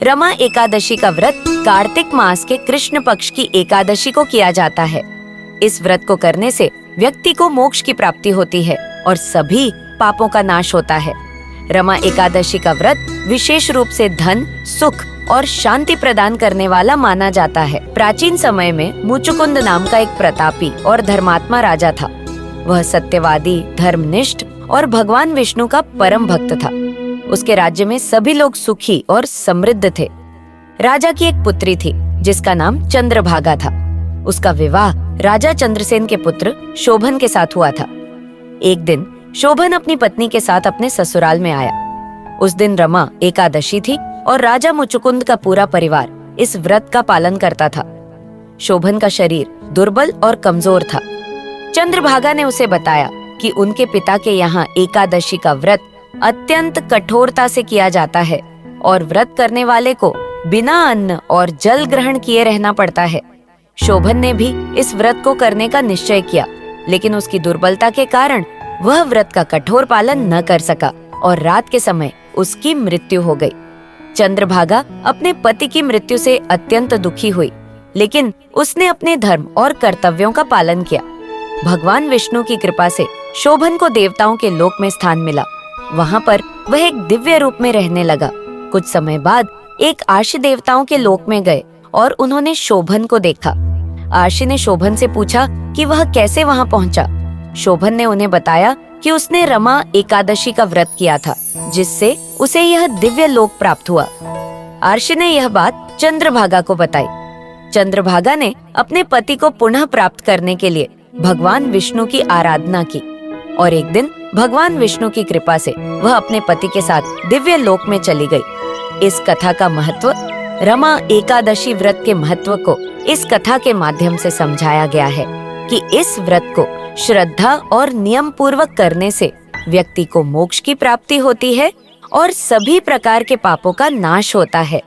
रमा एकादशी का व्रत कार्तिक मास के कृष्ण पक्ष की एकादशी को किया जाता है। इस व्रत को करने से व्यक्ति को मोक्ष की प्राप्ति होती है और सभी पापों का नाश होता है। रमा एकादशी का व्रत विशेष रूप से धन, सुख और शांति प्रदान करने वाला माना जाता है। प्राचीन समय में मुचुकुंद नाम का एक प्रतापी और धर्मात्मा राजा था। वह सत्यवादी, धर्मनिष्ठ और भगवान विष्णु का परम भक्त था। उसके राज्य में सभी लोग सुखी और समृद्ध थे। राजा की एक पुत्री थी जिसका नाम चंद्रभागा था। उसका विवाह राजा चंद्रसेन के पुत्र शोभन के साथ हुआ था। एक दिन शोभन अपनी पत्नी के साथ अपने ससुराल में आया। उस दिन रमा एकादशी थी और राजा मुचुकुंद का पूरा परिवार इस व्रत का पालन करता था। शोभन का शरीर दुर्बल और कमजोर था। चंद्रभागा ने उसे बताया कि उनके पिता के यहाँ एकादशी का व्रत अत्यंत कठोरता से किया जाता है और व्रत करने वाले को बिना अन्न और जल ग्रहण किए रहना पड़ता है। शोभन ने भी इस व्रत को करने का निश्चय किया, लेकिन उसकी दुर्बलता के कारण वह व्रत का कठोर पालन न कर सका और रात के समय उसकी मृत्यु हो गई। चंद्रभागा अपने पति की मृत्यु से अत्यंत दुखी हुई, लेकिन उसने अपने धर्म और कर्तव्यों का पालन किया। भगवान विष्णु की कृपा से शोभन को देवताओं के लोक में स्थान मिला। वहाँ पर वह एक दिव्य रूप में रहने लगा। कुछ समय बाद एक आर्षि देवताओं के लोक में गए और उन्होंने शोभन को देखा। आर्षि ने शोभन से पूछा कि वह कैसे वहाँ पहुँचा। शोभन ने उन्हें बताया कि उसने रमा एकादशी का व्रत किया था, जिससे उसे यह दिव्य लोक प्राप्त हुआ। आर्षि ने यह बात चंद्रभागा को बताई। चंद्रभागा ने अपने पति को पुनः प्राप्त करने के लिए भगवान विष्णु की आराधना की और एक दिन भगवान विष्णु की कृपा से वह अपने पति के साथ दिव्य लोक में चली गई। इस कथा का महत्व, रमा एकादशी व्रत के महत्व को इस कथा के माध्यम से समझाया गया है कि इस व्रत को श्रद्धा और नियम पूर्वक करने से व्यक्ति को मोक्ष की प्राप्ति होती है और सभी प्रकार के पापों का नाश होता है।